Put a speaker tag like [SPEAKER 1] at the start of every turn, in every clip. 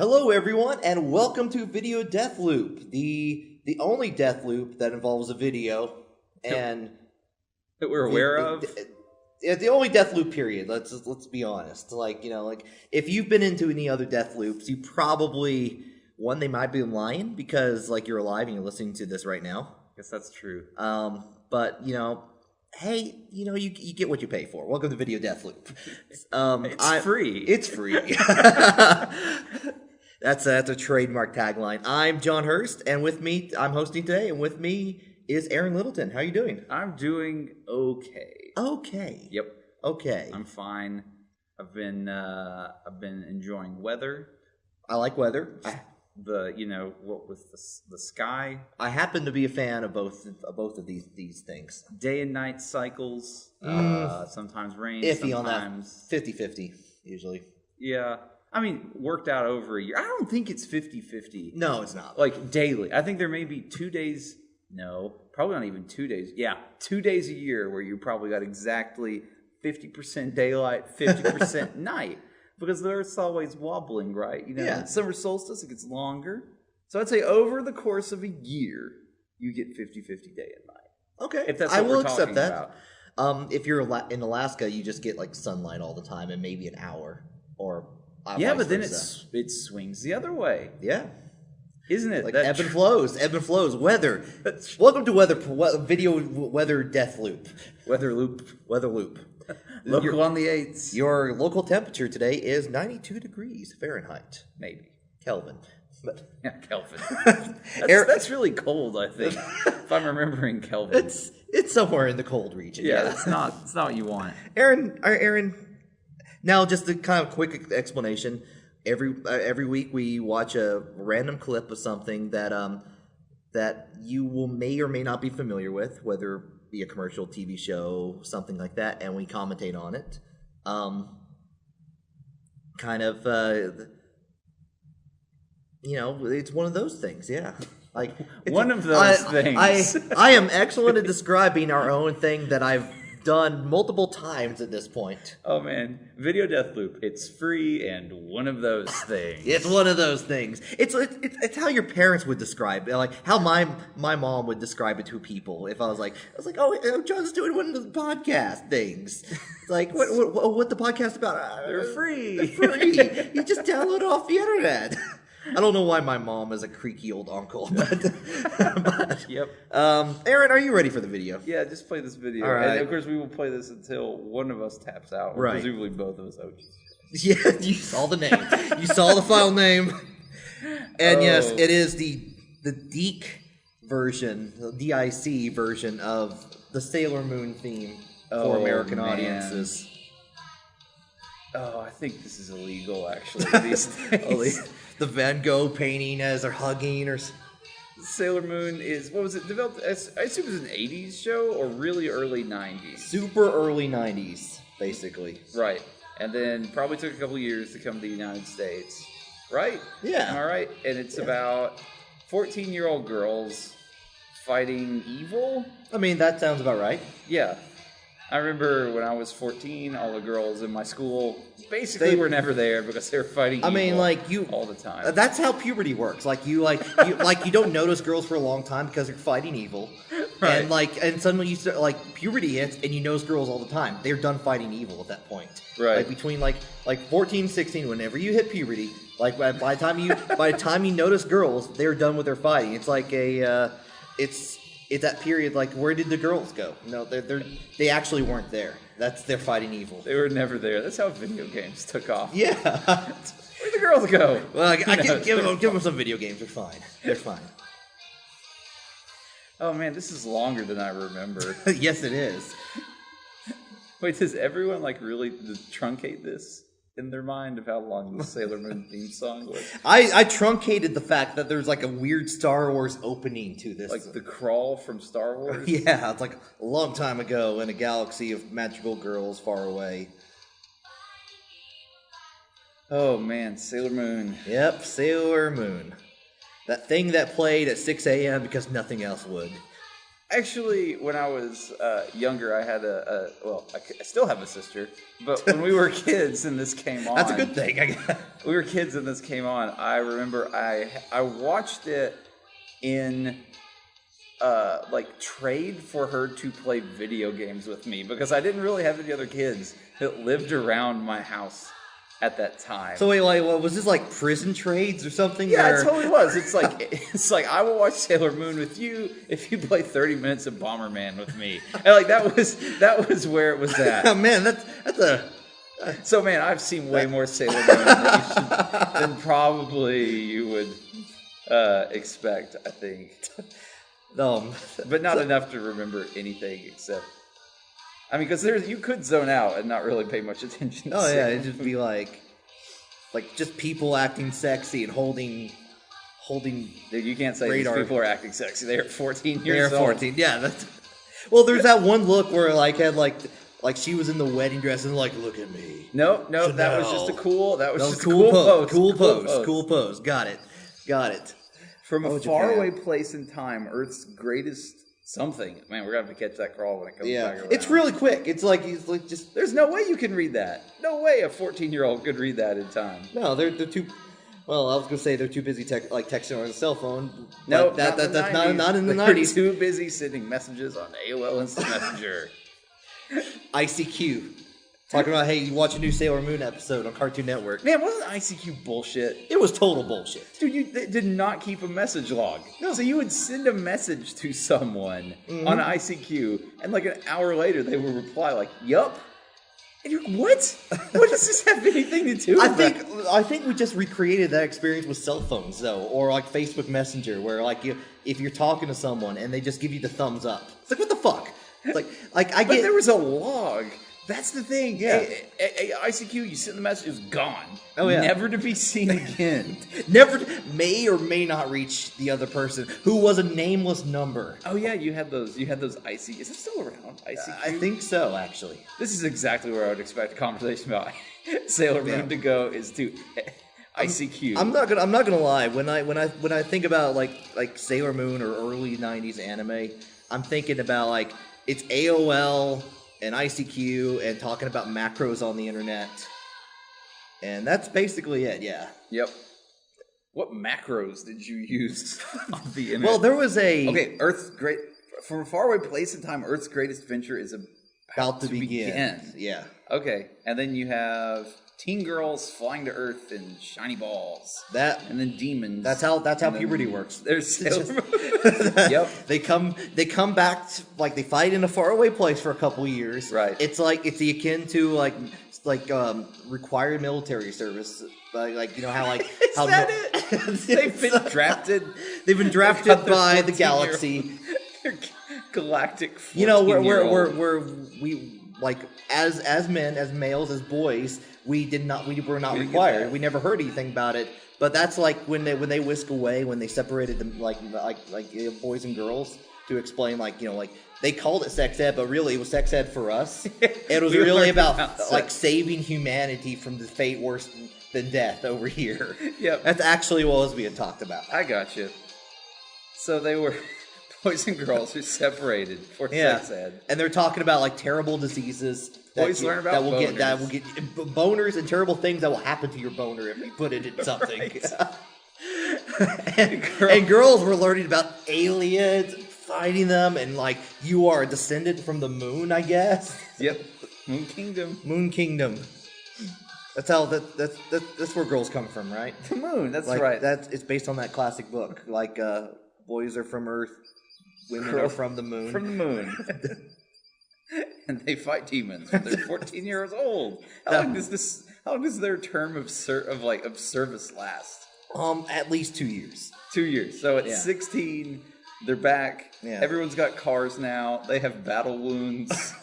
[SPEAKER 1] Hello, everyone, and welcome to Video Death Loop, the only death loop that involves a video, and
[SPEAKER 2] that we're aware of.
[SPEAKER 1] The only death loop. Period. Let's be honest. Like if you've been into any other death loops, you probably they might be lying because you're alive and you're listening to this right now.
[SPEAKER 2] Guess that's true.
[SPEAKER 1] But hey, you get what you pay for. Welcome to Video Death Loop.
[SPEAKER 2] It's free.
[SPEAKER 1] It's free. That's a trademark tagline. I'm John Hurst, and with me, I'm hosting today, and with me is Aaron Littleton. How are you doing?
[SPEAKER 2] I'm doing okay.
[SPEAKER 1] Okay.
[SPEAKER 2] Yep.
[SPEAKER 1] Okay.
[SPEAKER 2] I'm fine. I've been enjoying weather.
[SPEAKER 1] I like weather.
[SPEAKER 2] What with the sky.
[SPEAKER 1] I happen to be a fan of both of these things.
[SPEAKER 2] Day and night cycles. Sometimes rain.
[SPEAKER 1] Iffy
[SPEAKER 2] sometimes
[SPEAKER 1] on that. 50-50 usually.
[SPEAKER 2] Yeah. I mean, worked out over a year. I don't think it's 50-50.
[SPEAKER 1] No, it's not.
[SPEAKER 2] Like daily. I think there may be 2 days. No, probably not even 2 days. Yeah, 2 days a year where you probably got exactly 50% daylight, 50% night. Because the Earth's always wobbling, right?
[SPEAKER 1] Yeah.
[SPEAKER 2] Summer solstice, it gets longer. So I'd say over the course of a year, you get 50-50 day and night.
[SPEAKER 1] Okay.
[SPEAKER 2] If that's
[SPEAKER 1] I
[SPEAKER 2] what
[SPEAKER 1] will
[SPEAKER 2] we're
[SPEAKER 1] accept
[SPEAKER 2] talking
[SPEAKER 1] that.
[SPEAKER 2] about.
[SPEAKER 1] If you're in Alaska, you just get sunlight all the time and maybe an hour or
[SPEAKER 2] yeah, but then
[SPEAKER 1] it
[SPEAKER 2] swings the other way.
[SPEAKER 1] Yeah.
[SPEAKER 2] Isn't it?
[SPEAKER 1] Ebb and flows, weather. Welcome to Video Weather Death Loop.
[SPEAKER 2] Weather loop. Local on the 8s.
[SPEAKER 1] Your local temperature today is 92 degrees Fahrenheit.
[SPEAKER 2] Maybe.
[SPEAKER 1] Kelvin.
[SPEAKER 2] Yeah, Kelvin. That's really cold, I think. If I'm remembering Kelvin.
[SPEAKER 1] It's somewhere in the cold region.
[SPEAKER 2] Yeah, it's not what you want.
[SPEAKER 1] Aaron, now just a kind of quick explanation. Every week we watch a random clip of something that you may or may not be familiar with, whether it be a commercial, TV show, something like that, and we commentate on it. It's one of those things, yeah.
[SPEAKER 2] One of those things.
[SPEAKER 1] I am excellent at describing our own thing that I've done multiple times at this point.
[SPEAKER 2] Oh man, Video Death Loop. It's free and one of those things.
[SPEAKER 1] It's one of those things. It's how your parents would describe it, like how my mom would describe it to people. If I was like, oh, John's doing one of the podcast things. It's like, what the podcast about?
[SPEAKER 2] They're free.
[SPEAKER 1] They're free. You just download it off the internet. I don't know why my mom is a creaky old uncle. But
[SPEAKER 2] yep.
[SPEAKER 1] Aaron, are you ready for the video?
[SPEAKER 2] Yeah, just play this video.
[SPEAKER 1] All right.
[SPEAKER 2] And of course, we will play this until one of us taps out. Or
[SPEAKER 1] right.
[SPEAKER 2] Presumably both of us. Oh,
[SPEAKER 1] yeah, you saw the name. You saw the file name. And yes, it is the DiC version, the DiC version of the Sailor Moon theme for American audiences.
[SPEAKER 2] Oh, I think this is illegal, actually, these days.
[SPEAKER 1] The Van Gogh painting as they're hugging or...
[SPEAKER 2] Sailor Moon is, what was it, developed, I assume it was an 80s show or really early 90s?
[SPEAKER 1] Super early 90s, basically.
[SPEAKER 2] Right. And then probably took a couple years to come to the United States. Right?
[SPEAKER 1] Yeah.
[SPEAKER 2] Am I right? And it's about 14-year-old girls fighting evil?
[SPEAKER 1] I mean, that sounds about right.
[SPEAKER 2] Yeah. I remember when I was 14, all the girls in my school basically were never there because they were fighting evil all the time.
[SPEAKER 1] That's how puberty works. You don't notice girls for a long time because they're fighting evil.
[SPEAKER 2] Right.
[SPEAKER 1] And suddenly you start, puberty hits and you notice girls all the time. They're done fighting evil at that point.
[SPEAKER 2] Right.
[SPEAKER 1] Between 14, 16, whenever you hit puberty, by the time you notice girls, they're done with their fighting. It's like it's that period, where did the girls go? No, they actually weren't there. They're fighting evil.
[SPEAKER 2] They were never there. That's how video games took off.
[SPEAKER 1] Yeah.
[SPEAKER 2] Where'd the girls go?
[SPEAKER 1] Well, I can give them some video games. They're fine. They're fine.
[SPEAKER 2] Oh man, this is longer than I remember.
[SPEAKER 1] Yes, it is.
[SPEAKER 2] Wait, does everyone really truncate this in their mind of how long the Sailor Moon theme song was?
[SPEAKER 1] I truncated the fact that there's a weird Star Wars opening to this.
[SPEAKER 2] Like the crawl from Star Wars?
[SPEAKER 1] Yeah, it's a long time ago in a galaxy of magical girls far away.
[SPEAKER 2] Oh man, Sailor Moon.
[SPEAKER 1] Yep, Sailor Moon. That thing that played at 6 a.m. because nothing else would.
[SPEAKER 2] Actually, when I was younger, I had I still have a sister, but when we were kids and this came on...
[SPEAKER 1] That's a good thing, I guess.
[SPEAKER 2] We were kids and this came on, I remember I watched it in... trade for her to play video games with me because I didn't really have any other kids that lived around my house at that time.
[SPEAKER 1] So wait, what, was this like prison trades or something?
[SPEAKER 2] Yeah,
[SPEAKER 1] or?
[SPEAKER 2] it totally was. It's like I will watch Sailor Moon with you if you play 30 minutes of Bomberman with me. And that was where it was at.
[SPEAKER 1] Oh man, that's a.
[SPEAKER 2] So man, I've seen way more Sailor Moon than probably you would expect. I think. But not enough to remember anything except, I mean, because you could zone out and not really pay much attention to
[SPEAKER 1] yeah, it'd just be like just people acting sexy and holding.
[SPEAKER 2] Dude, you can't say
[SPEAKER 1] radar.
[SPEAKER 2] These people are acting sexy. They're 14 years old.
[SPEAKER 1] They're 14. Yeah, well, there's that one look where had like she was in the wedding dress and look at me.
[SPEAKER 2] No,
[SPEAKER 1] Chanel.
[SPEAKER 2] that was just a cool. That was just a
[SPEAKER 1] cool
[SPEAKER 2] pose.
[SPEAKER 1] Cool pose. Got it.
[SPEAKER 2] From a faraway place in time, Earth's greatest something. Man, we're going to have to catch that crawl when it comes back around.
[SPEAKER 1] It's really quick. It's he's just...
[SPEAKER 2] There's no way you can read that. No way a 14-year-old could read that in time.
[SPEAKER 1] No, they're too... Well, I was going to say they're too busy texting on a cell phone.
[SPEAKER 2] No,
[SPEAKER 1] that's not in the
[SPEAKER 2] They're
[SPEAKER 1] 90s.
[SPEAKER 2] Too busy sending messages on AOL Instant Messenger.
[SPEAKER 1] ICQ. Talking about, hey, you watch a new Sailor Moon episode on Cartoon Network.
[SPEAKER 2] Man, wasn't ICQ bullshit?
[SPEAKER 1] It was total bullshit.
[SPEAKER 2] Dude, they did not keep a message log. No. So you would send a message to someone on ICQ, and like an hour later, they would reply like, yup. And you're like, what? What does this have anything to do with
[SPEAKER 1] I think we just recreated that experience with cell phones, though, or like Facebook Messenger, where if you're talking to someone and they just give you the thumbs up. It's like, what the fuck? It's like
[SPEAKER 2] But there was a log. That's the thing.
[SPEAKER 1] Yeah.
[SPEAKER 2] ICQ, you send the message, it's gone.
[SPEAKER 1] Oh, yeah.
[SPEAKER 2] Never to be seen again.
[SPEAKER 1] May or may not reach the other person, who was a nameless number.
[SPEAKER 2] Oh, yeah, you had those ICQ. Is it still around, ICQ?
[SPEAKER 1] I think so, actually.
[SPEAKER 2] This is exactly where I would expect a conversation about Sailor Moon to go, is to ICQ.
[SPEAKER 1] I'm not gonna lie. When I think about like Sailor Moon or early '90s anime, I'm thinking about it's AOL and ICQ and talking about macros on the internet. And that's basically it, yeah.
[SPEAKER 2] Yep. What macros did you use on the internet?
[SPEAKER 1] Well, there was a...
[SPEAKER 2] Okay, from a faraway place in time, Earth's greatest adventure is about to begin.
[SPEAKER 1] Yeah.
[SPEAKER 2] Okay, and then you have teen girls flying to Earth in shiny balls. And then demons.
[SPEAKER 1] That's how puberty works.
[SPEAKER 2] There's Sailor Moon. Yep.
[SPEAKER 1] They come back they fight in a faraway place for a couple years.
[SPEAKER 2] Right.
[SPEAKER 1] It's akin to required military service. Like you know how
[SPEAKER 2] Is that it? They've been drafted.
[SPEAKER 1] They've been drafted by the galaxy.
[SPEAKER 2] Galactic.
[SPEAKER 1] You know where we as men, as males, as boys, we were not required. We never heard anything about it. But that's like when they whisk away, when they separated them like boys and girls, to explain they called it sex ed, but really it was sex ed for us. It was really about saving humanity from the fate worse than death over here.
[SPEAKER 2] Yep.
[SPEAKER 1] That's actually what was being talked about.
[SPEAKER 2] I got you. So they were boys and girls who separated for sex ed,
[SPEAKER 1] and they're talking about terrible diseses.
[SPEAKER 2] Boys learn about boners.
[SPEAKER 1] That will get boners and terrible things that will happen to your boner if you put it in something. and girls were learning about aliens, fighting them, and you are a descendant from the moon, I guess.
[SPEAKER 2] Yep, Moon Kingdom.
[SPEAKER 1] Moon Kingdom. That's how that's where girls come from, right?
[SPEAKER 2] The moon. That's right.
[SPEAKER 1] It's based on that classic book. Boys are from Earth, women are from the moon.
[SPEAKER 2] From the moon. And they fight demons when they're 14 years old. How long does their term of service last?
[SPEAKER 1] At least 2 years.
[SPEAKER 2] 2 years. So at 16, they're back. Yeah. Everyone's got cars now. They have battle wounds.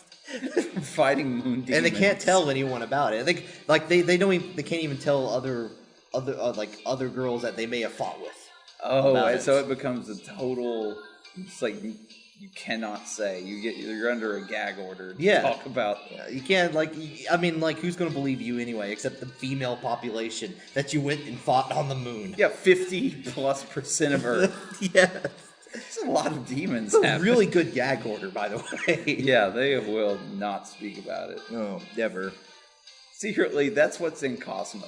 [SPEAKER 2] Fighting moon demons.
[SPEAKER 1] And they can't tell anyone about it. They can't even tell other girls that they may have fought with.
[SPEAKER 2] Oh, and so it becomes a total. It's you cannot say. You're under a gag order to talk about.
[SPEAKER 1] You can't who's going to believe you anyway, except the female population that you went and fought on the moon.
[SPEAKER 2] Yeah, 50+% of Earth.
[SPEAKER 1] Yes.
[SPEAKER 2] There's a lot of demons.
[SPEAKER 1] It's a really good gag order, by the way.
[SPEAKER 2] Yeah, they will not speak about it.
[SPEAKER 1] No, never.
[SPEAKER 2] Secretly, that's what's in Cosmo.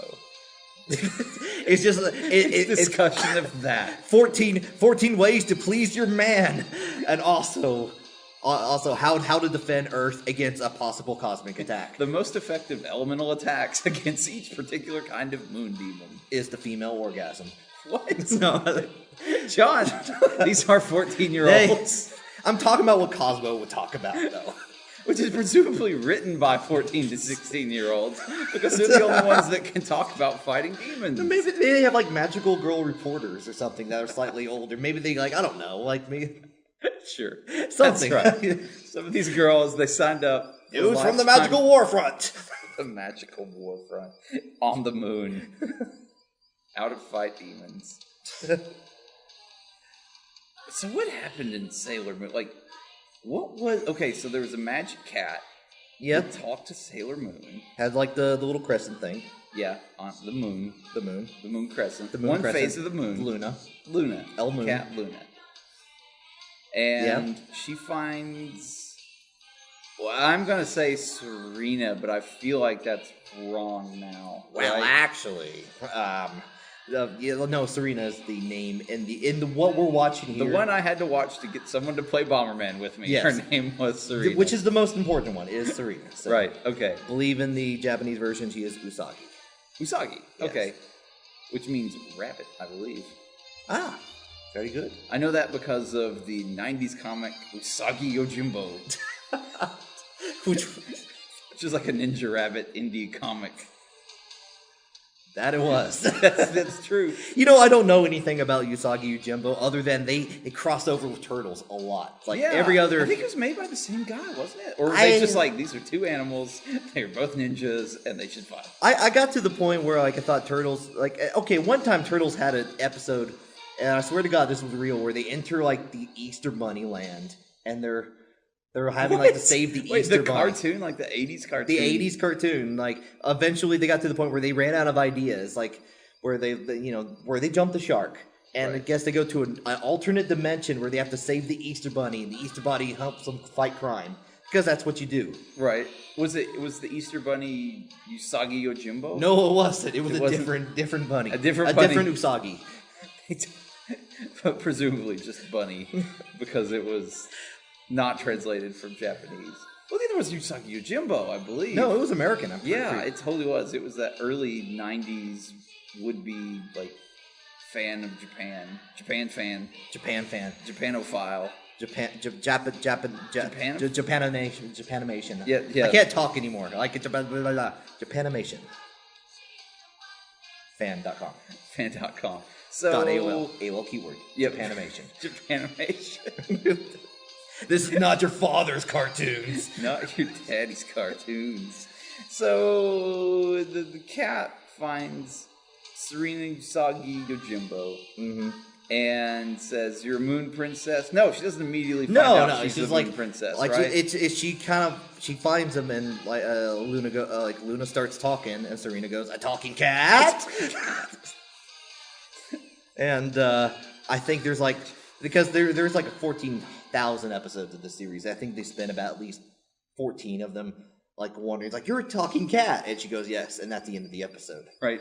[SPEAKER 1] It's just
[SPEAKER 2] It's discussion of that.
[SPEAKER 1] 14 ways to please your man, and also how to defend Earth against a possible cosmic attack.
[SPEAKER 2] The most effective elemental attacks against each particular kind of moon demon
[SPEAKER 1] Is the female orgasm.
[SPEAKER 2] What?
[SPEAKER 1] No,
[SPEAKER 2] John, these are 14-year-olds.
[SPEAKER 1] I'm talking about what Cosmo would talk about, though.
[SPEAKER 2] Which is presumably written by 14 to 16-year-olds, because they're the only ones that can talk about fighting demons.
[SPEAKER 1] Maybe they have like magical girl reporters or something that are slightly older. Maybe they I don't know, like me.
[SPEAKER 2] Sure.
[SPEAKER 1] Something.
[SPEAKER 2] That's right. Some of these girls, they signed up.
[SPEAKER 1] It was from the Magical War Front.
[SPEAKER 2] The Magical War Front. On the moon. How to fight demons. So what happened in Sailor Moon? Like, what was... Okay, so there was a magic cat.
[SPEAKER 1] Yep.
[SPEAKER 2] That talked to Sailor Moon.
[SPEAKER 1] Had like the little crescent thing.
[SPEAKER 2] Yeah, on the moon.
[SPEAKER 1] The moon.
[SPEAKER 2] The moon crescent.
[SPEAKER 1] The moon
[SPEAKER 2] One
[SPEAKER 1] crescent.
[SPEAKER 2] phase of the moon.
[SPEAKER 1] Luna.
[SPEAKER 2] El
[SPEAKER 1] Moon.
[SPEAKER 2] Cat Luna. And she finds... Well, I'm going to say Serena, but I feel like that's wrong now.
[SPEAKER 1] Well,
[SPEAKER 2] right?
[SPEAKER 1] actually, no, Serena is the name in the what we're watching here.
[SPEAKER 2] The one I had to watch to get someone to play Bomberman with me.
[SPEAKER 1] Yes.
[SPEAKER 2] Her name was Serena.
[SPEAKER 1] Which is the most important one, is Serena. So
[SPEAKER 2] right, okay.
[SPEAKER 1] believe in the Japanese version, she is Usagi.
[SPEAKER 2] Usagi,
[SPEAKER 1] Yes.
[SPEAKER 2] okay. Which means rabbit, I believe.
[SPEAKER 1] Ah, very good.
[SPEAKER 2] I know that because of the 90s comic Usagi Yojimbo.
[SPEAKER 1] Which
[SPEAKER 2] is like a Ninja Rabbit indie comic.
[SPEAKER 1] That it was.
[SPEAKER 2] That's true.
[SPEAKER 1] You know, I don't know anything about Usagi Yojimbo other than they cross over with turtles a lot. Like every other...
[SPEAKER 2] I think it was made by the same guy, wasn't it? Or were they just like, these are two animals, they're both ninjas, and they should fight?
[SPEAKER 1] I got to the point where like I thought turtles... Like, okay, one time turtles had an episode, and I swear to God this was real, where they enter like the Easter Bunny land, and they're having like to save the Easter Bunny.
[SPEAKER 2] Cartoon, like the 80s cartoon?
[SPEAKER 1] The 80s cartoon. Like, eventually they got to the point where they ran out of ideas, like, where they jump the shark. And I guess they go to an alternate dimension where they have to save the Easter Bunny, and the Easter Bunny helps them fight crime. Because that's what you do.
[SPEAKER 2] Right. Was the Easter Bunny Usagi Yojimbo?
[SPEAKER 1] No, it wasn't. It was a different bunny.
[SPEAKER 2] A different bunny.
[SPEAKER 1] A different Usagi.
[SPEAKER 2] But presumably just bunny, because it was... not translated from Japanese. Well, then there was Usagi Yojimbo, I believe.
[SPEAKER 1] No, it was American. I'm pretty sure.
[SPEAKER 2] It totally was. It was that early 90s would-be, like, fan of Japan. Japan fan. Japanophile.
[SPEAKER 1] Japanimation.
[SPEAKER 2] Yeah.
[SPEAKER 1] I can't talk anymore. Like, Japanimation. Fan.com.
[SPEAKER 2] Fan.com. So...
[SPEAKER 1] .AOL. AOL keyword.
[SPEAKER 2] Yep.
[SPEAKER 1] Japanimation.
[SPEAKER 2] Japanimation.
[SPEAKER 1] This is not your father's cartoons.
[SPEAKER 2] Not your daddy's cartoons. So the cat finds Serena Usagi Yojimbo and says, "You're a moon princess." No, she doesn't immediately find out she's a moon princess.
[SPEAKER 1] Like
[SPEAKER 2] right?
[SPEAKER 1] she finds him and like Luna starts talking and Serena goes, "A talking cat." And I think there's like because there's like 14,000 episodes of the series. I think they spent about at least 14 of them like wondering, it's like, "You're a talking cat," and she goes, "Yes," and that's the end of the episode.
[SPEAKER 2] Right.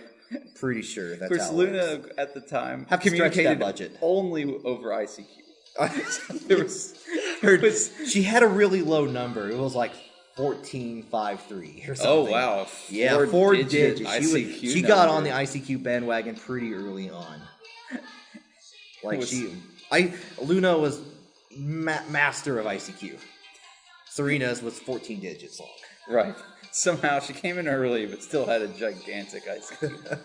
[SPEAKER 1] Pretty sure that's
[SPEAKER 2] of course,
[SPEAKER 1] how it
[SPEAKER 2] Luna
[SPEAKER 1] works.
[SPEAKER 2] at the time
[SPEAKER 1] Have to stretch
[SPEAKER 2] communicated
[SPEAKER 1] that budget
[SPEAKER 2] only over ICQ.
[SPEAKER 1] She had a really low number. It was like 1453 or something.
[SPEAKER 2] Oh wow!
[SPEAKER 1] Four digits.
[SPEAKER 2] ICQ
[SPEAKER 1] she got on the ICQ bandwagon pretty early on. Like Luna was master of ICQ. Serena's was 14 digits long.
[SPEAKER 2] Right. Somehow she came in early, but still had a gigantic ICQ.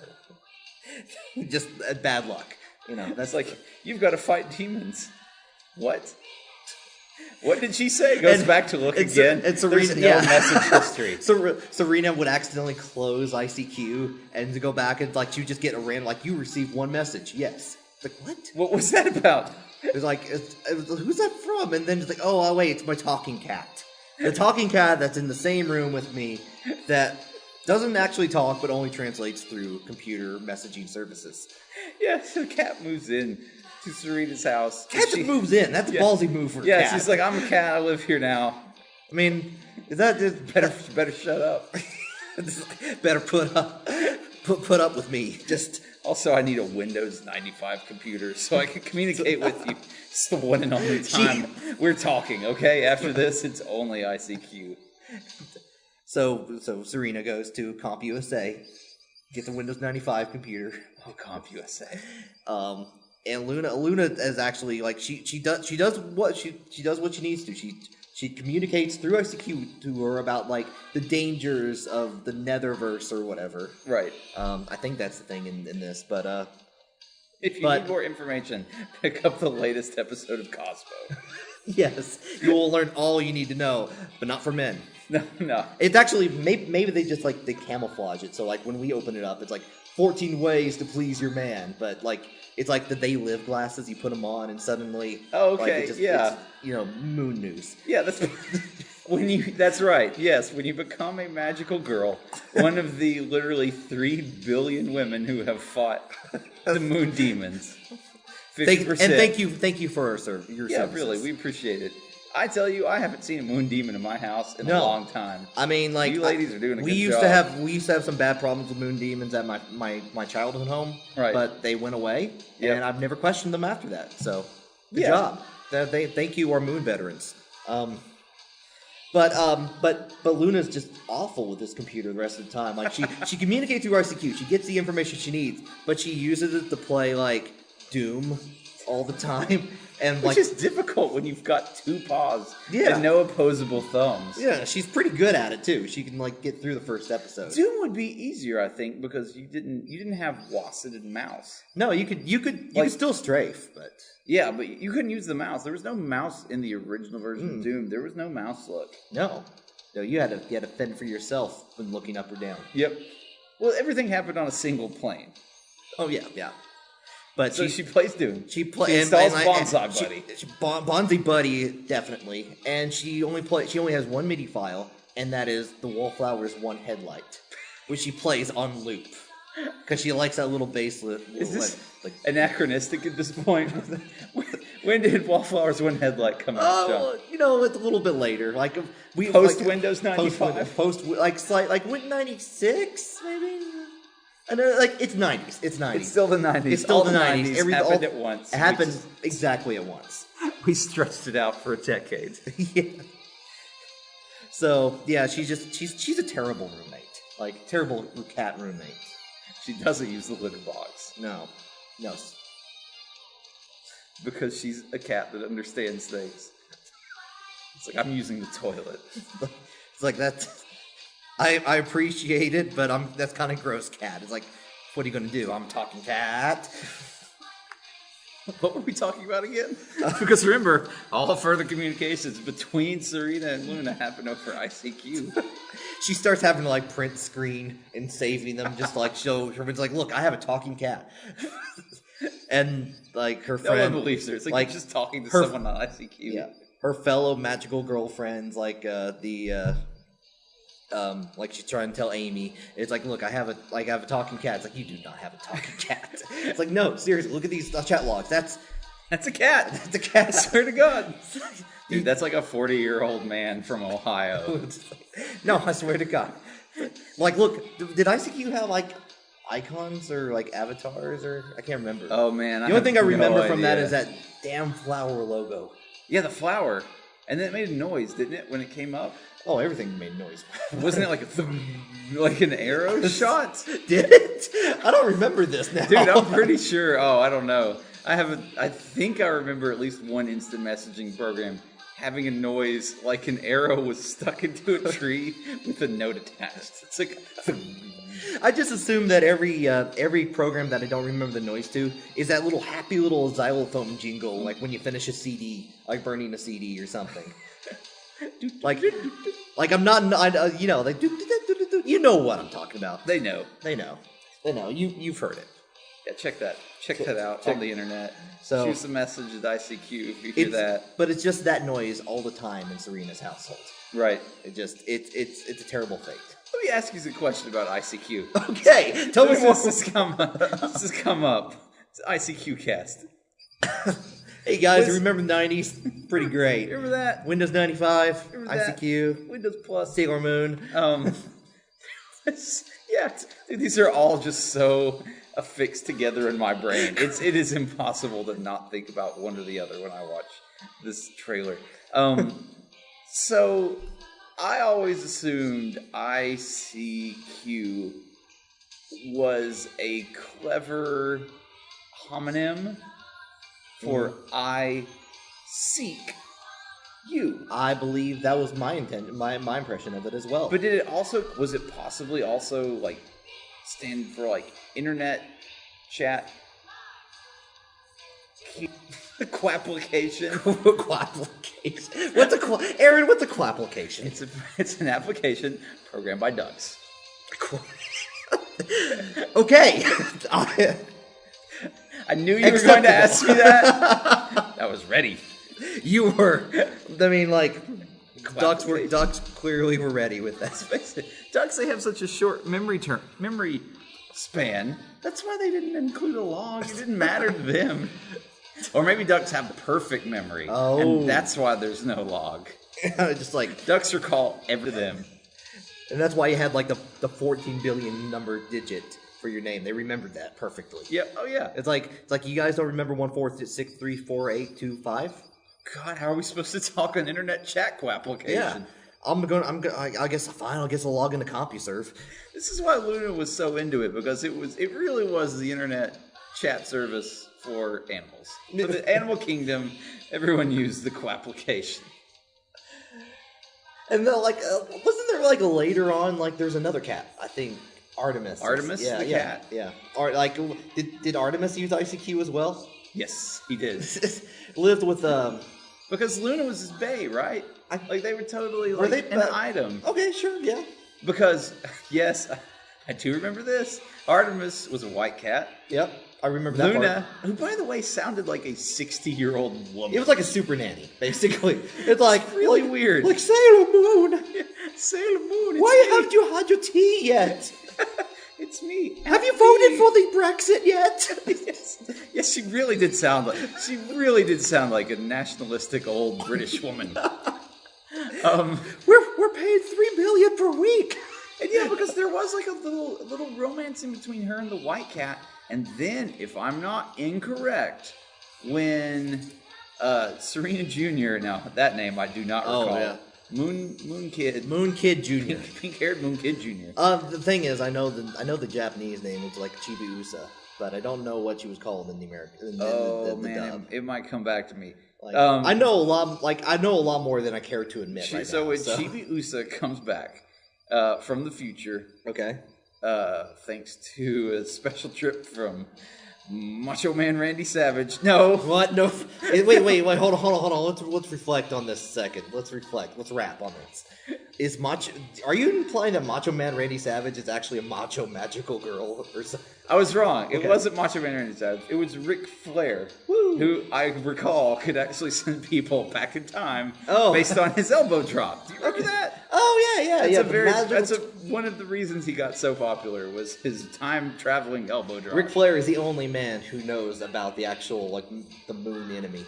[SPEAKER 1] Just bad luck. You know,
[SPEAKER 2] that's like, you've got to fight demons. What? What did she say? Goes back to look again.
[SPEAKER 1] And Serena,
[SPEAKER 2] there's no message history.
[SPEAKER 1] Serena would accidentally close ICQ and to go back and like you just get a random like you received one message. Yes. It's like what?
[SPEAKER 2] What was that about?
[SPEAKER 1] It's like who's that from? And then it's like oh wait, it's my talking cat. The talking cat that's in the same room with me that doesn't actually talk but only translates through computer messaging services.
[SPEAKER 2] Yeah, so the cat moves in to Serena's house.
[SPEAKER 1] Cat just moves in. That's a ballsy move for a cat.
[SPEAKER 2] Yeah, she's like, I'm a cat. I live here now.
[SPEAKER 1] I mean, is that just
[SPEAKER 2] Better shut up.
[SPEAKER 1] better put up with me? Just
[SPEAKER 2] also, I need a Windows 95 computer so I can communicate with you. It's the one and only time we're talking. Okay, after this, it's only ICQ.
[SPEAKER 1] So Serena goes to CompUSA, gets a Windows 95 computer.
[SPEAKER 2] Oh, CompUSA.
[SPEAKER 1] And Luna is actually like she does what she needs to. She communicates through ICQ to her about like the dangers of the Netherverse or whatever.
[SPEAKER 2] Right.
[SPEAKER 1] I think that's the thing in this, but
[SPEAKER 2] if you need more information, pick up the latest episode of Cosmo.
[SPEAKER 1] Yes, you will learn all you need to know, but not for men.
[SPEAKER 2] No.
[SPEAKER 1] It's actually maybe they just like they camouflage it. So like when we open it up, it's like 14 ways to please your man, but like it's like the They Live glasses. You put them on, and suddenly,
[SPEAKER 2] okay,
[SPEAKER 1] like,
[SPEAKER 2] yeah,
[SPEAKER 1] it's, moon news.
[SPEAKER 2] Yeah, that's that's right. Yes, when you become a magical girl, one of the literally 3 billion women who have fought the moon demons. 50%.
[SPEAKER 1] Thank you for your services.
[SPEAKER 2] Yeah, really, we appreciate it. I tell you, I haven't seen a moon demon in my house in a long time.
[SPEAKER 1] I mean, like
[SPEAKER 2] you ladies are doing a good job.
[SPEAKER 1] We used to have some bad problems with moon demons at my childhood home,
[SPEAKER 2] right?
[SPEAKER 1] But they went away, and I've never questioned them after that. So good job. Thank you, our moon veterans. But Luna's just awful with this computer the rest of the time. Like she communicates through ICQ. She gets the information she needs, but she uses it to play like Doom all the time. And
[SPEAKER 2] which is difficult when you've got 2 paws and no opposable thumbs.
[SPEAKER 1] Yeah, she's pretty good at it too. She can like get through the first episode.
[SPEAKER 2] Doom would be easier, I think, because you didn't have WASD and mouse.
[SPEAKER 1] No, you could still strafe, but
[SPEAKER 2] yeah, but you couldn't use the mouse. There was no mouse in the original version of Doom. There was no mouse look.
[SPEAKER 1] No, you had to fend for yourself when looking up or down.
[SPEAKER 2] Yep. Well, everything happened on a single plane.
[SPEAKER 1] Oh yeah. But
[SPEAKER 2] so she plays Doom.
[SPEAKER 1] She
[SPEAKER 2] installs Bonsai Buddy.
[SPEAKER 1] Bonsai Buddy, definitely. And she only has one MIDI file, and that is the Wallflower's One Headlight, which she plays on loop because she likes that little bass lift.
[SPEAKER 2] Is this anachronistic at this point? When did Wallflower's One Headlight come out, John?
[SPEAKER 1] It's a little bit later. Like
[SPEAKER 2] post Windows 95,
[SPEAKER 1] post 96 maybe. And it's 90s. It's 90s.
[SPEAKER 2] It's still the 90s.
[SPEAKER 1] It's still the 90s.
[SPEAKER 2] It happened at once.
[SPEAKER 1] It happened exactly at once.
[SPEAKER 2] We stretched it out for a decade.
[SPEAKER 1] Yeah. So yeah, she's a terrible roommate. Like terrible cat roommate.
[SPEAKER 2] She doesn't use the litter box.
[SPEAKER 1] No.
[SPEAKER 2] Because she's a cat that understands things. It's like I'm using the toilet.
[SPEAKER 1] It's like that's. I appreciate it, but that's kind of gross, cat. It's like, what are you going to do? I'm a talking cat.
[SPEAKER 2] What were we talking about again? Because remember, all further communications between Serena and Luna happen over ICQ.
[SPEAKER 1] She starts having to like print screen and saving them just to like show everyone's like, look, I have a talking cat. And like her friend,
[SPEAKER 2] no one believes her. It's like you're just talking to someone on ICQ.
[SPEAKER 1] Yeah, her fellow magical girlfriends, like like she's trying to tell Amy, it's like, look, I have a talking cat. It's like, you do not have a talking cat. It's like, no, seriously, look at these chat logs. That's
[SPEAKER 2] a cat.
[SPEAKER 1] That's a cat.
[SPEAKER 2] I swear to God. Dude, that's like a 40-year-old man from Ohio.
[SPEAKER 1] No, I swear to God. Like, look, did ICQ have like icons or like avatars or I can't remember.
[SPEAKER 2] Oh man,
[SPEAKER 1] the only thing I remember from that is that damn flower logo.
[SPEAKER 2] Yeah, the flower, and then it made a noise, didn't it, when it came up?
[SPEAKER 1] Oh, everything made noise.
[SPEAKER 2] Wasn't it like an arrow shot?
[SPEAKER 1] Did it? I don't remember this now.
[SPEAKER 2] Dude, I'm pretty sure. Oh, I don't know. I think I remember at least one instant messaging program having a noise like an arrow was stuck into a tree with a note attached. It's like
[SPEAKER 1] I just assume that every program that I don't remember the noise to is that little happy little xylophone jingle, like when you finish a CD, like burning a CD or something. Like I'm not, like you know what I'm talking about.
[SPEAKER 2] They know.
[SPEAKER 1] You've heard it.
[SPEAKER 2] Yeah, check that out on the internet.
[SPEAKER 1] So
[SPEAKER 2] shoot some message at ICQ if you hear that.
[SPEAKER 1] But it's just that noise all the time in Serena's household.
[SPEAKER 2] Right.
[SPEAKER 1] It's a terrible fate.
[SPEAKER 2] Let me ask you a question about ICQ.
[SPEAKER 1] Okay, tell me more.
[SPEAKER 2] This has come up. It's ICQ cast.
[SPEAKER 1] Hey guys, remember the 90s? Pretty great.
[SPEAKER 2] Remember that?
[SPEAKER 1] Windows 95,
[SPEAKER 2] Remember that?
[SPEAKER 1] ICQ,
[SPEAKER 2] Windows Plus.
[SPEAKER 1] Sailor Moon.
[SPEAKER 2] Yeah, dude, these are all just so affixed together in my brain. It is impossible to not think about one or the other when I watch this trailer. So I always assumed ICQ was a clever homonym for I seek you.
[SPEAKER 1] I believe that was my intent, my impression of it as well.
[SPEAKER 2] But was it possibly also like stand for like internet chat quapplication?
[SPEAKER 1] Quapplication. Aaron, what's a quapplication?
[SPEAKER 2] It's an application programmed by ducks.
[SPEAKER 1] Okay.
[SPEAKER 2] I knew you were going to ask me that. I was ready.
[SPEAKER 1] You were. I mean, like, ducks clearly were ready with that.
[SPEAKER 2] Ducks, they have such a short memory span. That's why they didn't include a log. It didn't matter to them. Or maybe ducks have perfect memory.
[SPEAKER 1] Oh.
[SPEAKER 2] And that's why there's no log.
[SPEAKER 1] Just like
[SPEAKER 2] ducks recall everything.
[SPEAKER 1] And that's why you had like the 14 billion number digit for your name. They remembered that perfectly.
[SPEAKER 2] Yeah. Oh yeah.
[SPEAKER 1] It's like you guys don't remember 146348255?
[SPEAKER 2] God, how are we supposed to talk on internet chat application?
[SPEAKER 1] Yeah. I guess fine. I guess I'll log into CompuServe.
[SPEAKER 2] This is why Luna was so into it, because it really was the internet chat service for animals. For the animal kingdom, everyone used the application.
[SPEAKER 1] And then, like, wasn't there like later on, like, there's another cat? I think Artemis.
[SPEAKER 2] Artemis, the cat.
[SPEAKER 1] Yeah. Did Artemis use ICQ as well?
[SPEAKER 2] Yes, he did.
[SPEAKER 1] Lived with
[SPEAKER 2] because Luna was his bae, right? Like they were totally like an item.
[SPEAKER 1] Okay, sure, yeah.
[SPEAKER 2] Because yes, I do remember this. Artemis was a white cat.
[SPEAKER 1] Yep, I remember that.
[SPEAKER 2] Luna, who by the way sounded like a 60-year-old woman.
[SPEAKER 1] It was like a super nanny, basically. It's like
[SPEAKER 2] really weird.
[SPEAKER 1] Like Sailor Moon.
[SPEAKER 2] Sailor Moon.
[SPEAKER 1] Why haven't you had your tea yet?
[SPEAKER 2] It's me.
[SPEAKER 1] Have you voted for the Brexit yet?
[SPEAKER 2] Yes, she really did sound like a nationalistic old British woman.
[SPEAKER 1] We're paid $3 billion per week.
[SPEAKER 2] And yeah, because there was like a little romance in between her and the white cat. And then, if I'm not incorrect, when Serena Jr. Now that name I do not recall.
[SPEAKER 1] Oh yeah.
[SPEAKER 2] Moon Kid Jr. Pink-haired Moon Kid Jr.
[SPEAKER 1] The thing is, I know the Japanese name was like Chibiusa, but I don't know what she was called in the American. The dub.
[SPEAKER 2] It might come back to me.
[SPEAKER 1] Like, I know a lot. Like I know a lot more than I care to admit. When
[SPEAKER 2] Chibiusa comes back from the future,
[SPEAKER 1] okay,
[SPEAKER 2] thanks to a special trip from Macho Man Randy Savage. No.
[SPEAKER 1] What? No. Wait. Hold on. Let's reflect on this a second. Let's reflect. Let's rap on this. Are you implying that Macho Man Randy Savage is actually a macho magical girl or something?
[SPEAKER 2] I was wrong. It wasn't Macho Man Randy Savage. It was Ric Flair, who I recall could actually send people back in time based on his elbow drop. Do you remember that?
[SPEAKER 1] Oh yeah.
[SPEAKER 2] That's one of the reasons he got so popular was his time traveling elbow drop.
[SPEAKER 1] Ric Flair is the only man who knows about the actual the moon enemy.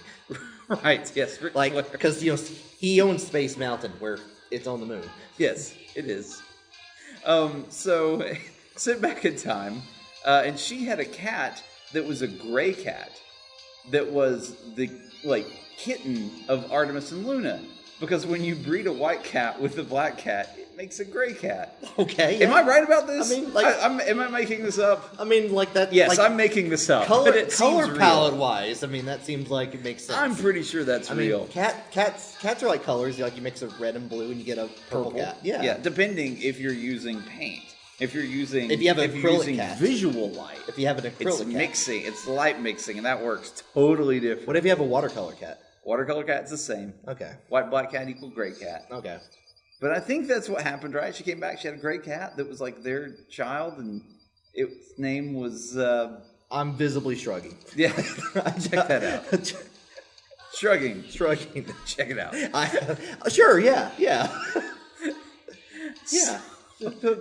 [SPEAKER 2] Right. Yes. Ric Flair.
[SPEAKER 1] Because he owns Space Mountain where it's on the moon.
[SPEAKER 2] Yes, it is. So sit back in time, and she had a cat that was a gray cat that was the kitten of Artemis and Luna. Because when you breed a white cat with a black cat, it makes a gray cat. Okay. Yeah. Am I right about this? I mean, am I making this up?
[SPEAKER 1] I mean, like that.
[SPEAKER 2] Yes, I'm making this up.
[SPEAKER 1] Color
[SPEAKER 2] palette
[SPEAKER 1] wise, I mean, that seems like it makes sense.
[SPEAKER 2] I'm pretty sure that's real.
[SPEAKER 1] Mean, cats are like colors. Like you mix a red and blue, and you get a purple cat. Yeah.
[SPEAKER 2] Yeah. Depending if you're using paint. If you have an
[SPEAKER 1] acrylic cat.
[SPEAKER 2] Visual light.
[SPEAKER 1] If you have an acrylic cat.
[SPEAKER 2] Mixing. It's light mixing, and that works totally different.
[SPEAKER 1] What if you have a watercolor cat?
[SPEAKER 2] Watercolor cat's the same.
[SPEAKER 1] Okay.
[SPEAKER 2] White, black cat equal gray cat.
[SPEAKER 1] Okay.
[SPEAKER 2] But I think that's what happened, right? She came back, she had a gray cat that was like their child, and its name was...
[SPEAKER 1] I'm visibly shrugging.
[SPEAKER 2] Yeah, check that out. Shrugging. Check it out.
[SPEAKER 1] Sure, yeah. Yeah.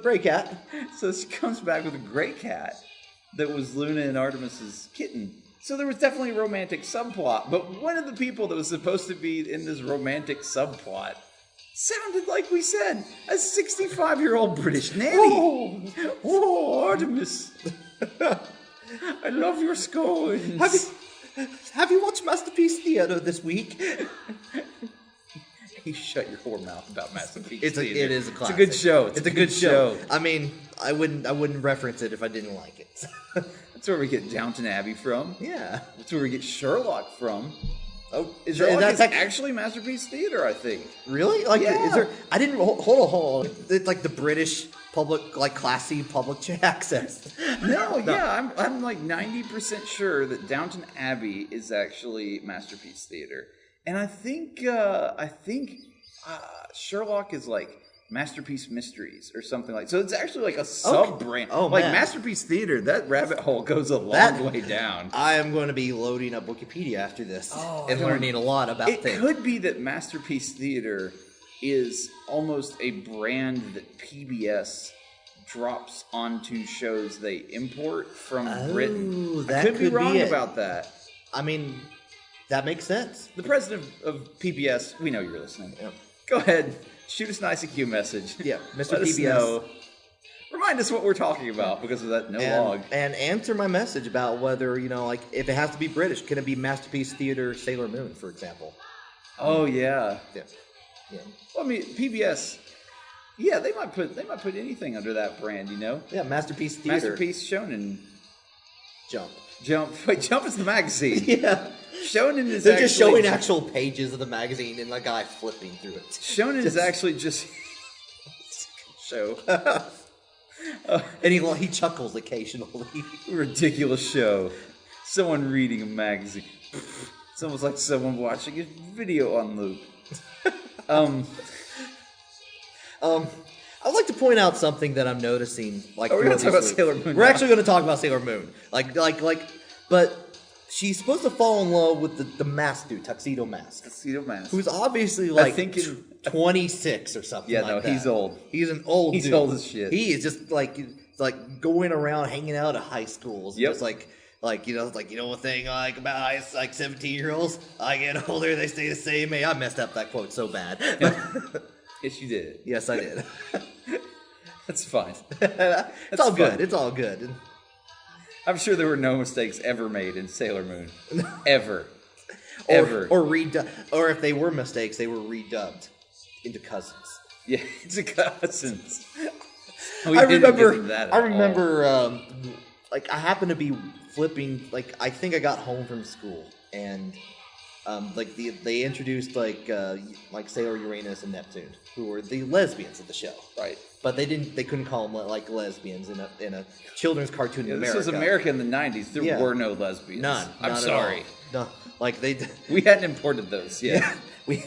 [SPEAKER 1] Gray cat.
[SPEAKER 2] So she comes back with a gray cat that was Luna and Artemis's kitten. So there was definitely a romantic subplot, but one of the people that was supposed to be in this romantic subplot sounded like we said a 65-year-old British nanny. Oh, Artemis, I love your scones.
[SPEAKER 1] Have you watched Masterpiece Theater this week?
[SPEAKER 2] You shut your whore mouth about Masterpiece
[SPEAKER 1] It
[SPEAKER 2] Theater.
[SPEAKER 1] is a classic.
[SPEAKER 2] It's a good show.
[SPEAKER 1] It's a good show. I mean, I wouldn't reference it if I didn't like it.
[SPEAKER 2] That's where we get Downton Abbey from.
[SPEAKER 1] Yeah.
[SPEAKER 2] That's where we get Sherlock from.
[SPEAKER 1] Oh,
[SPEAKER 2] Sherlock is actually Masterpiece Theater, I think.
[SPEAKER 1] Really? Like,
[SPEAKER 2] Yeah.
[SPEAKER 1] is there? I didn't. Hold on. It's like the British public, like classy public access.
[SPEAKER 2] No, yeah, I'm like 90% sure that Downton Abbey is actually Masterpiece Theater, and I think Sherlock is like Masterpiece Mysteries or something like. So it's actually like a sub brand.
[SPEAKER 1] Oh,
[SPEAKER 2] like
[SPEAKER 1] man.
[SPEAKER 2] Masterpiece Theater, that rabbit hole goes a long way down.
[SPEAKER 1] I am going to be loading up Wikipedia after this and
[SPEAKER 2] I
[SPEAKER 1] learning a lot about
[SPEAKER 2] It
[SPEAKER 1] things.
[SPEAKER 2] could be that Masterpiece Theater is almost a brand that PBS drops onto shows they import from Britain.
[SPEAKER 1] That
[SPEAKER 2] I could be wrong
[SPEAKER 1] it.
[SPEAKER 2] about that.
[SPEAKER 1] I mean, that makes sense.
[SPEAKER 2] The president of PBS, we know you're listening.
[SPEAKER 1] Yeah.
[SPEAKER 2] Go ahead, shoot us an ICQ message.
[SPEAKER 1] Yeah, Mr.
[SPEAKER 2] Let us
[SPEAKER 1] PBS.
[SPEAKER 2] know. Remind us what we're talking about because of that log.
[SPEAKER 1] And answer my message about whether, like, if it has to be British, can it be Masterpiece Theater Sailor Moon, for example?
[SPEAKER 2] Oh yeah.
[SPEAKER 1] Yeah.
[SPEAKER 2] Well, I mean PBS. Yeah, they might put anything under that brand,
[SPEAKER 1] Yeah, Masterpiece Theater.
[SPEAKER 2] Masterpiece Shonen.
[SPEAKER 1] Jump.
[SPEAKER 2] Wait, Jump is the magazine.
[SPEAKER 1] Yeah.
[SPEAKER 2] Shonen is
[SPEAKER 1] They're just showing actual pages of the magazine and the guy flipping through it.
[SPEAKER 2] Shonen is actually just show.
[SPEAKER 1] And he chuckles occasionally.
[SPEAKER 2] Ridiculous show. Someone reading a magazine. It's almost like someone watching a video on loop.
[SPEAKER 1] I'd like to point out something that I'm noticing. Like,
[SPEAKER 2] we're going to talk about
[SPEAKER 1] throughout
[SPEAKER 2] Sailor
[SPEAKER 1] these
[SPEAKER 2] Moon.
[SPEAKER 1] We're
[SPEAKER 2] now.
[SPEAKER 1] actually going to talk about Sailor Moon. But she's supposed to fall in love with the mask dude, Tuxedo Mask,
[SPEAKER 2] Tuxedo Mask.
[SPEAKER 1] who's obviously like
[SPEAKER 2] think in-
[SPEAKER 1] 26 or something.
[SPEAKER 2] Yeah,
[SPEAKER 1] like
[SPEAKER 2] no,
[SPEAKER 1] that.
[SPEAKER 2] he's old.
[SPEAKER 1] He's an old.
[SPEAKER 2] He's
[SPEAKER 1] dude.
[SPEAKER 2] old as shit.
[SPEAKER 1] He is just like going around hanging out at high schools. And
[SPEAKER 2] Yep.
[SPEAKER 1] just like one thing I like about 17-year-olds. I get older, they stay the same. Hey, I messed up that quote so bad.
[SPEAKER 2] Yes, you did.
[SPEAKER 1] Yes, I did.
[SPEAKER 2] That's fine.
[SPEAKER 1] It's all good. It's all good.
[SPEAKER 2] I'm sure there were no mistakes ever made in Sailor Moon. Ever.
[SPEAKER 1] Or if they were mistakes, they were redubbed into cousins.
[SPEAKER 2] Yeah, it's a cousins.
[SPEAKER 1] I remember, like, I happened to be flipping, like, I think I got home from school, and, they introduced, like Sailor Uranus and Neptune, who were the lesbians of the show.
[SPEAKER 2] Right.
[SPEAKER 1] But they couldn't call them, like, lesbians in a children's cartoon in
[SPEAKER 2] This
[SPEAKER 1] America.
[SPEAKER 2] was America in the 90s. There were no lesbians.
[SPEAKER 1] None.
[SPEAKER 2] I'm
[SPEAKER 1] None at
[SPEAKER 2] sorry.
[SPEAKER 1] all. No. Like,
[SPEAKER 2] We hadn't imported those yet.
[SPEAKER 1] Yeah, we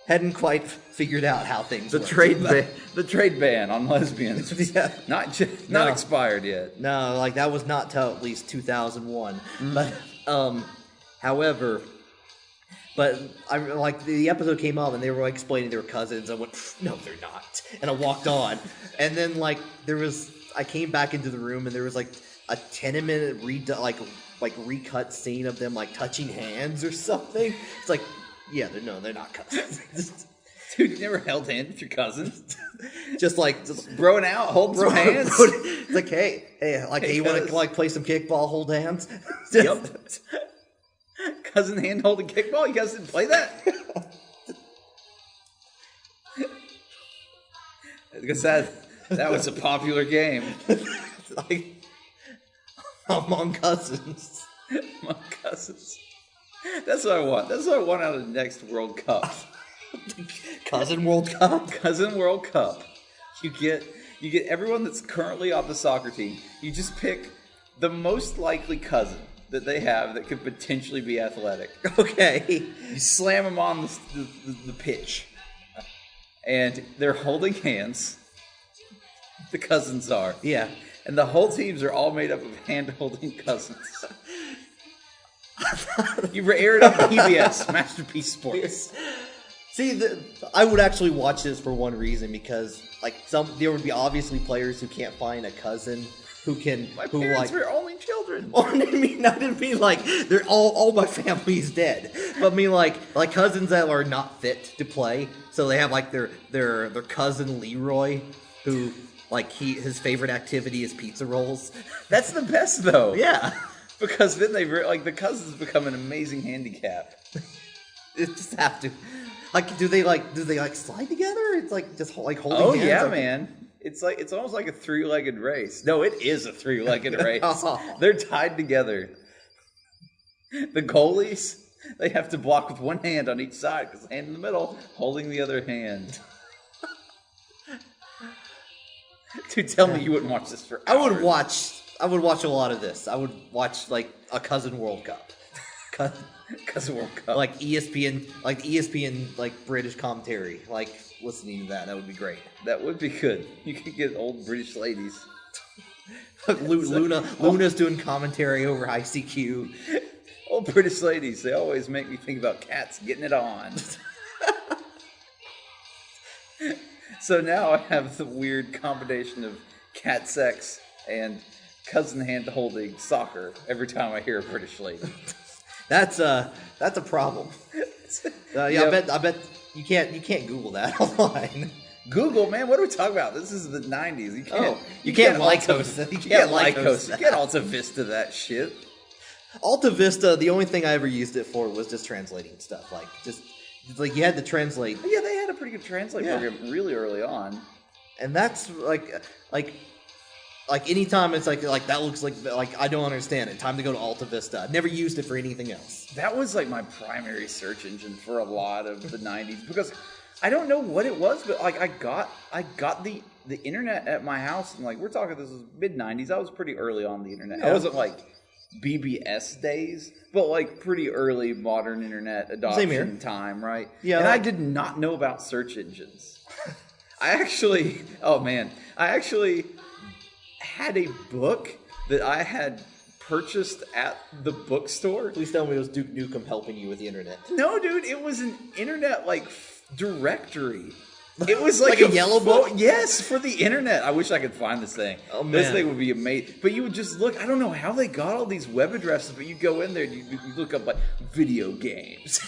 [SPEAKER 1] hadn't quite figured out how things worked.
[SPEAKER 2] The trade ban on lesbians.
[SPEAKER 1] Yeah.
[SPEAKER 2] Not
[SPEAKER 1] No.
[SPEAKER 2] expired yet.
[SPEAKER 1] No, like, that was not till at least 2001. But, however, but the episode came up and they were like explaining they were cousins. I went, no, they're not. And I walked on. And then, like, I came back into the room and there was like a 10-minute recut scene of them like touching hands or something. It's like, yeah, they're not cousins.
[SPEAKER 2] Dude, you never held hands with your cousins?
[SPEAKER 1] just
[SPEAKER 2] Broing out, holding some hands?
[SPEAKER 1] It's like, hey, you want
[SPEAKER 2] cuz.
[SPEAKER 1] to like play some kickball, hold hands?
[SPEAKER 2] Yep. Cousin hand holding kickball? You guys didn't play that? Because that was a popular game.
[SPEAKER 1] Like, among cousins.
[SPEAKER 2] My cousins. That's what I want. That's what I want out of the next World Cup.
[SPEAKER 1] Cousin World Cup.
[SPEAKER 2] Cousin World Cup. You get everyone that's currently on the soccer team. You just pick the most likely cousin that they have that could potentially be athletic.
[SPEAKER 1] Okay.
[SPEAKER 2] You slam them on the pitch. And they're holding hands. The cousins are.
[SPEAKER 1] Yeah.
[SPEAKER 2] And the whole teams are all made up of hand-holding cousins. You air it on PBS, Masterpiece Sports.
[SPEAKER 1] See, I would actually watch this for one reason, because like there would be obviously players who can't find a cousin who can
[SPEAKER 2] My
[SPEAKER 1] who
[SPEAKER 2] parents
[SPEAKER 1] like.
[SPEAKER 2] were only children.
[SPEAKER 1] Oh, I didn't mean like they're all my family's dead, but I mean like cousins that are not fit to play. So they have like their cousin Leroy, who like his favorite activity is pizza rolls.
[SPEAKER 2] That's the best though.
[SPEAKER 1] Yeah,
[SPEAKER 2] Because then like the cousins become an amazing handicap.
[SPEAKER 1] it just have to. Like, do they slide together? It's like just like holding
[SPEAKER 2] Oh
[SPEAKER 1] hands.
[SPEAKER 2] yeah,
[SPEAKER 1] like,
[SPEAKER 2] man. It's almost like a three-legged race. No, it is a three-legged race.
[SPEAKER 1] Oh.
[SPEAKER 2] They're tied together. The goalies, they have to block with one hand on each side because the hand in the middle holding the other hand. Dude, tell me you wouldn't watch this for hours.
[SPEAKER 1] I would watch a lot of this. I would watch like a cousin World Cup.
[SPEAKER 2] Cousin World Cup.
[SPEAKER 1] Like ESPN, like British commentary. Like listening to that would be great.
[SPEAKER 2] That would be good. You could get old British ladies.
[SPEAKER 1] Luna's doing commentary over ICQ.
[SPEAKER 2] Old British ladies, they always make me think about cats getting it on. So now I have the weird combination of cat sex and cousin hand holding soccer every time I hear a British lady.
[SPEAKER 1] That's a problem.
[SPEAKER 2] Yep.
[SPEAKER 1] I bet you can't Google that online.
[SPEAKER 2] Google, man, what are we talking about? This is the 90s.
[SPEAKER 1] You can't Lycos that.
[SPEAKER 2] You can't Lycos. You can't Alta Vista that shit.
[SPEAKER 1] Alta Vista, the only thing I ever used it for was just translating stuff. Like you had to translate.
[SPEAKER 2] Yeah, they had a pretty good translate program really early on.
[SPEAKER 1] And that's like anytime it's like that looks like I don't understand it. Time to go to Alta Vista. I've never used it for anything else.
[SPEAKER 2] That was like my primary search engine for a lot of the 90s because I don't know what it was, but like I got the internet at my house, and like we're talking this was mid 90s. I was pretty early on the internet.
[SPEAKER 1] Yeah.
[SPEAKER 2] I wasn't like BBS days, but like pretty early modern internet adoption time, right?
[SPEAKER 1] Yeah.
[SPEAKER 2] And I did not know about search engines. I actually had a book that I had purchased at the bookstore.
[SPEAKER 1] Please tell me it was Duke Nukem helping you with the internet.
[SPEAKER 2] No, dude, it was an internet like directory. It was
[SPEAKER 1] like a yellow book?
[SPEAKER 2] Yes, for the internet. I wish I could find this thing.
[SPEAKER 1] Oh, man.
[SPEAKER 2] This thing would be amazing. But you would just look. I don't know how they got all these web addresses, but you go in there and you look up like video games.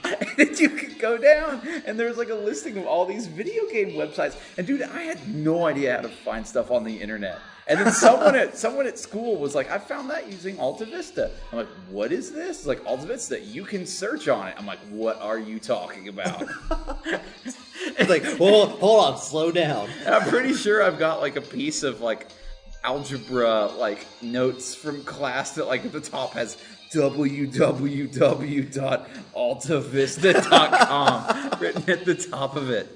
[SPEAKER 2] And then you could go down and there's like a listing of all these video game websites. And dude, I had no idea how to find stuff on the internet. And then someone at school was like, I found that using Alta Vista. I'm like, what is this? It's like Alta Vista. You can search on it. I'm like, what are you talking about?
[SPEAKER 1] It's like, hold on, slow down.
[SPEAKER 2] And I'm pretty sure I've got like a piece of like algebra like notes from class that like at the top has www.altavista.com written at the top of it.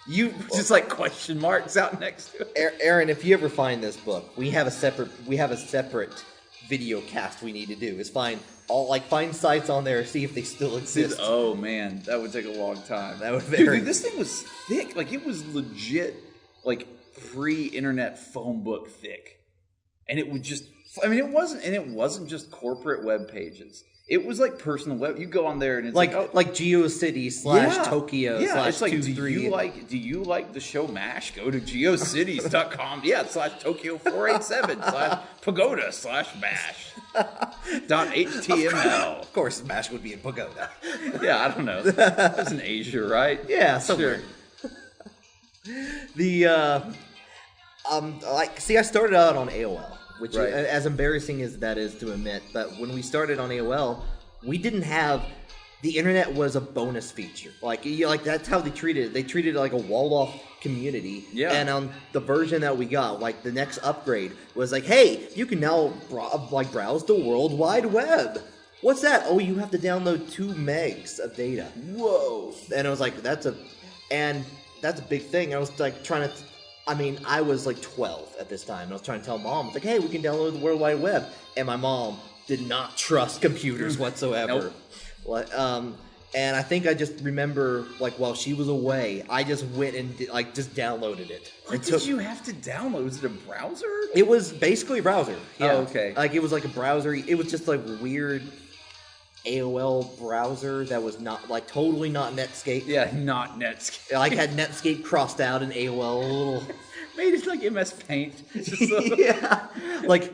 [SPEAKER 2] You just like question marks out next to it.
[SPEAKER 1] Aaron, if you ever find this book, we have a separate video cast we need to do. Is find sites on there, see if they still exist.
[SPEAKER 2] Oh man, that would take a long time.
[SPEAKER 1] That would
[SPEAKER 2] Dude, this thing was thick. Like it was legit, like pre-internet phone book thick, and it would just. I mean, it wasn't just corporate web pages. It was like personal web. You go on there and it's like
[SPEAKER 1] GeoCity/Tokyo
[SPEAKER 2] it's like,
[SPEAKER 1] 23.
[SPEAKER 2] do you like the show MASH? Go to geocities.com. Yeah, /Tokyo487/pagoda/MASH.html.
[SPEAKER 1] Of course, Smash would be in Pagoda.
[SPEAKER 2] Yeah, I don't know. That's in Asia, right?
[SPEAKER 1] Yeah, somewhere. Sure. I started out on AOL. Which,
[SPEAKER 2] right.
[SPEAKER 1] As embarrassing as that is to admit, but when we started on AOL, we didn't have the internet was a bonus feature. Like that's how they treated it. They treated it like a walled-off community.
[SPEAKER 2] Yeah.
[SPEAKER 1] And on the version that we got, like the next upgrade was like, hey, you can now browse the World Wide Web. What's that? Oh, you have to download 2 megs of data.
[SPEAKER 2] Whoa.
[SPEAKER 1] And I was like, that's a big thing. I was like trying to. I was like 12 at this time. And I was trying to tell Mom, it's like, hey, we can download the World Wide Web. And my mom did not trust computers whatsoever.
[SPEAKER 2] Nope.
[SPEAKER 1] And I think I just remember, like, while she was away, I just went and just downloaded it.
[SPEAKER 2] What did you have to download? Was it a browser?
[SPEAKER 1] It was basically a browser. Yeah.
[SPEAKER 2] Oh, okay.
[SPEAKER 1] Like, it was like a browser. It was just like weird AOL browser that was not, like, totally not Netscape.
[SPEAKER 2] Yeah, not Netscape.
[SPEAKER 1] Like, had Netscape crossed out in AOL a little.
[SPEAKER 2] made it like MS Paint.
[SPEAKER 1] Yeah, like,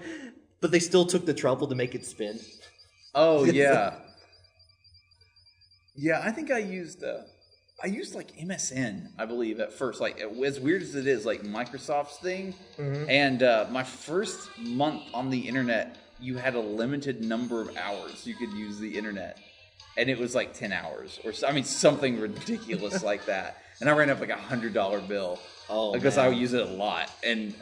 [SPEAKER 1] but they still took the trouble to make it spin.
[SPEAKER 2] Oh yeah, yeah. I think I used like MSN, I believe, at first. Like, as weird as it is, like Microsoft's thing. Mm-hmm. And my first month on the internet, you had a limited number of hours you could use the internet, and it was like 10 hours or something ridiculous like that. And I ran up like $100 bill because I would use it a lot, and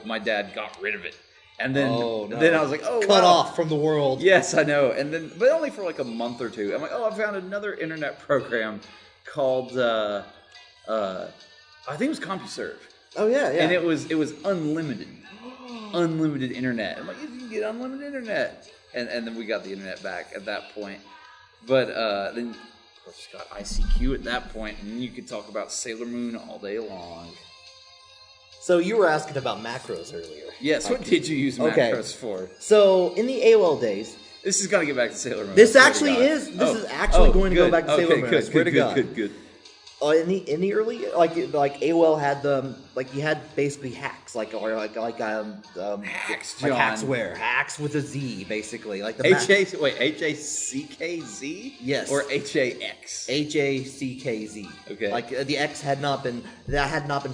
[SPEAKER 2] my dad got rid of it. And then, then I was like,
[SPEAKER 1] cut off from the world.
[SPEAKER 2] Yes, I know. And then, but only for like a month or two. I'm like, I found another internet program called I think it was CompuServe.
[SPEAKER 1] Oh yeah.
[SPEAKER 2] And it was unlimited, unlimited internet. I'm like, you can get unlimited internet, and then we got the internet back at that point. But then of course you got ICQ at that point, and you could talk about Sailor Moon all day long.
[SPEAKER 1] So you were asking about macros earlier.
[SPEAKER 2] Yes. What did you use macros for?
[SPEAKER 1] So in the AOL days.
[SPEAKER 2] This is going to get back to Sailor Moon.
[SPEAKER 1] This is actually going to go back to Sailor Moon.
[SPEAKER 2] Good.
[SPEAKER 1] In the early like AOL had you had basically hacks hacks,
[SPEAKER 2] John.
[SPEAKER 1] Like Hacksware, hacks with a Z, basically like the
[SPEAKER 2] HACKZ?
[SPEAKER 1] Yes,
[SPEAKER 2] or HAX?
[SPEAKER 1] HACKZ.
[SPEAKER 2] Okay,
[SPEAKER 1] like the X had not been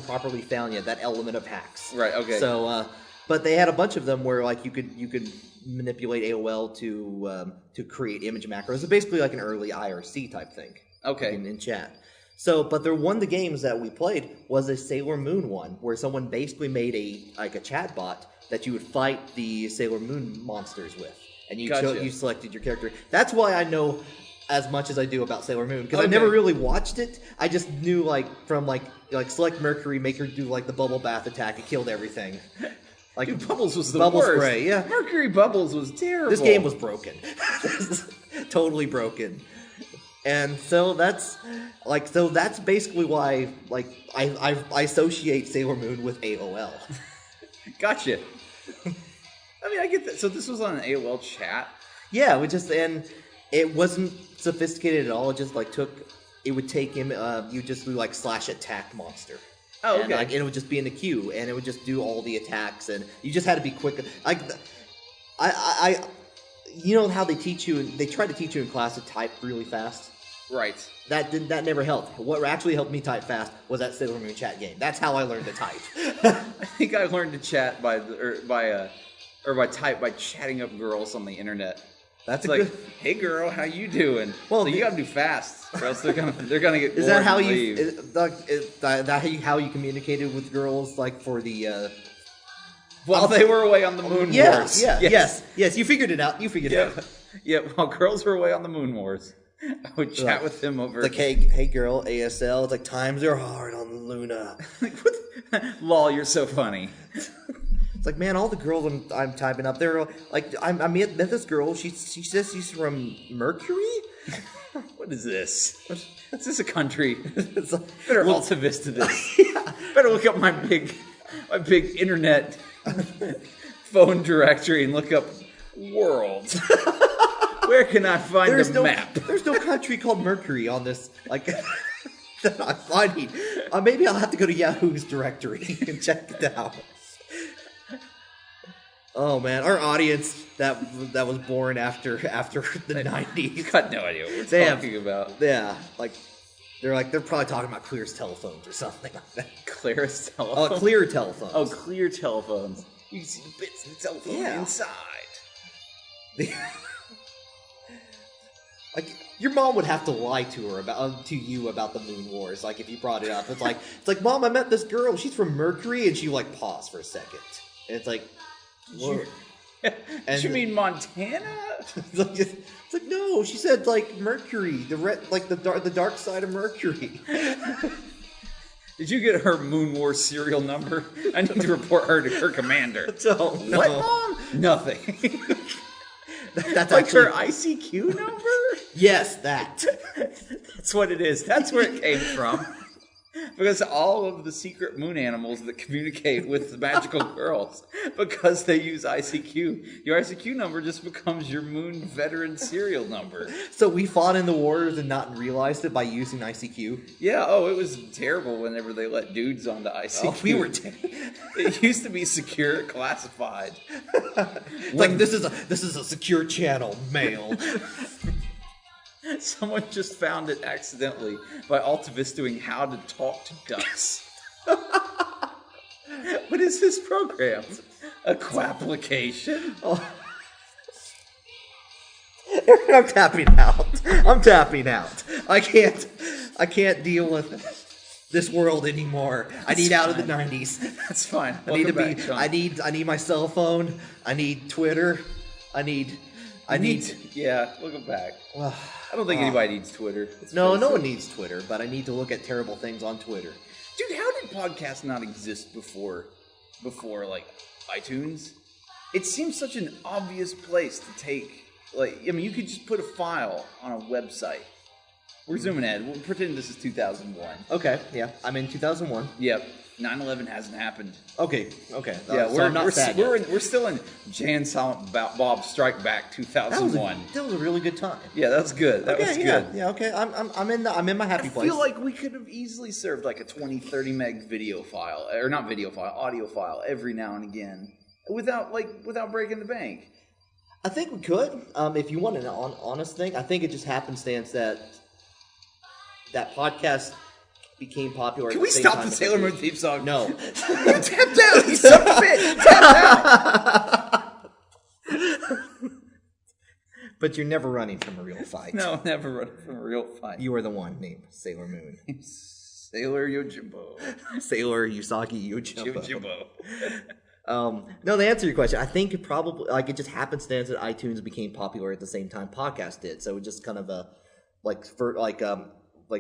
[SPEAKER 1] properly found yet. That element of hacks.
[SPEAKER 2] Right. Okay.
[SPEAKER 1] So, but they had a bunch of them where like you could manipulate AOL to create image macros. It's basically like an early IRC type thing.
[SPEAKER 2] Okay.
[SPEAKER 1] In chat. So, but one of the games that we played was a Sailor Moon one, where someone basically made a chat bot that you would fight the Sailor Moon monsters with, and you selected your character. That's why I know as much as I do about Sailor Moon, because I never really watched it. I just knew from select Mercury, make her do like the bubble bath attack, it killed everything. Like,
[SPEAKER 2] dude, Bubbles was the
[SPEAKER 1] bubble
[SPEAKER 2] worst.
[SPEAKER 1] Spray, yeah.
[SPEAKER 2] Mercury Bubbles was terrible.
[SPEAKER 1] This game was broken. Totally broken. And so that's basically why I associate Sailor Moon with AOL.
[SPEAKER 2] Gotcha. I get that. So this was on an AOL chat?
[SPEAKER 1] Yeah, and it wasn't sophisticated at all. It just would take him you just do /attack monster.
[SPEAKER 2] Oh, okay.
[SPEAKER 1] And it would just be in the queue, and it would just do all the attacks, and you just had to be quick. You know how they teach you? They try to teach you in class to type really fast.
[SPEAKER 2] Right.
[SPEAKER 1] That never helped. What actually helped me type fast was that Sailor Moon chat game. That's how I learned to type.
[SPEAKER 2] I think I learned to chat by chatting up girls on the internet.
[SPEAKER 1] That's
[SPEAKER 2] hey girl, how you doing? Well, so you gotta do fast, or else they're gonna get.
[SPEAKER 1] Is that how you? Is that how you communicated with girls? For the.
[SPEAKER 2] While they were away on the Moon Wars.
[SPEAKER 1] Yes. You figured it out.
[SPEAKER 2] Yeah, while girls were away on the Moon Wars, I would chat with them over.
[SPEAKER 1] Hey girl, ASL. It's like times are hard on the Luna.
[SPEAKER 2] Lol, you're so funny.
[SPEAKER 1] It's like, man, all the girls I'm typing up, they're like, I met this girl. She says she's from Mercury.
[SPEAKER 2] What is this? Is this a country? Better Alta Vista this. Better look up my big internet phone directory and look up world. Where can I find the map?
[SPEAKER 1] There's no country called Mercury on this. That I'm finding. Maybe I'll have to go to Yahoo's directory and check it out. Oh man, our audience that was born after the 90s
[SPEAKER 2] got no idea what we're talking about.
[SPEAKER 1] Yeah, they're probably talking about Clear's telephones or something like that.
[SPEAKER 2] Clear's telephones?
[SPEAKER 1] Oh, Clear telephones.
[SPEAKER 2] Oh, Clear telephones. You can see bits of the telephone inside.
[SPEAKER 1] Your mom would have to lie to you about the Moon Wars. If you brought it up, it's like, Mom, I met this girl. She's from Mercury, and she pause for a second, and it's like.
[SPEAKER 2] You mean Montana?
[SPEAKER 1] It's like no, she said Mercury, the dark side of Mercury.
[SPEAKER 2] Did you get her Moon War serial number? I need to report her to her commander.
[SPEAKER 1] No.
[SPEAKER 2] What, Mom? Nothing.
[SPEAKER 1] That's
[SPEAKER 2] her ICQ number?
[SPEAKER 1] Yes, that.
[SPEAKER 2] That's what it is. That's where it came from. Because all of the secret moon animals that communicate with the magical girls, because they use ICQ, your ICQ number just becomes your moon veteran serial number.
[SPEAKER 1] So we fought in the wars and not realized it by using ICQ.
[SPEAKER 2] Yeah, it was terrible whenever they let dudes onto ICQ.
[SPEAKER 1] Oh, we were
[SPEAKER 2] It used to be secure, classified.
[SPEAKER 1] Like this is a secure channel, mail.
[SPEAKER 2] Someone just found it accidentally by AltaVistaing how to talk to ducks. What is this program? A quapplication?
[SPEAKER 1] Oh. I'm tapping out. I can't deal with this world anymore. I need out of the 90s.
[SPEAKER 2] That's fine.
[SPEAKER 1] I need my cell phone. I need Twitter.
[SPEAKER 2] Yeah, welcome back. I don't think anybody needs Twitter.
[SPEAKER 1] No one needs Twitter, but I need to look at terrible things on Twitter.
[SPEAKER 2] Dude, how did podcasts not exist before like iTunes? It seems such an obvious place to take. Like, I mean, you could just put a file on a website. We're zooming ahead. We'll pretend this is 2001.
[SPEAKER 1] Okay, yeah, I'm in 2001.
[SPEAKER 2] Yep. 9/11 hasn't happened.
[SPEAKER 1] Okay.
[SPEAKER 2] Yeah,
[SPEAKER 1] so
[SPEAKER 2] we're still in Jay and Silent Bob Strike Back 2001.
[SPEAKER 1] That was a really good time.
[SPEAKER 2] Yeah, that was good. That was good.
[SPEAKER 1] Yeah, okay. I'm in my happy place.
[SPEAKER 2] I feel like we could have easily served like a 20-30 meg video file, or not video file, audio file every now and again without breaking the bank.
[SPEAKER 1] I think we could. If you want an honest thing, I think it just happenstance that podcast became popular.
[SPEAKER 2] Can we stop the Sailor Moon theme song?
[SPEAKER 1] No.
[SPEAKER 2] You tapped out, you son of a bitch! Tap out!
[SPEAKER 1] But you're never running from a real fight.
[SPEAKER 2] No, never running from a real fight.
[SPEAKER 1] You are the one named Sailor Moon.
[SPEAKER 2] Sailor Yojimbo.
[SPEAKER 1] Sailor Usagi Yojimbo.
[SPEAKER 2] Yojimbo.
[SPEAKER 1] No, to answer your question, I think it probably, like, it just happenstance that iTunes became popular at the same time podcast did. So it just kind of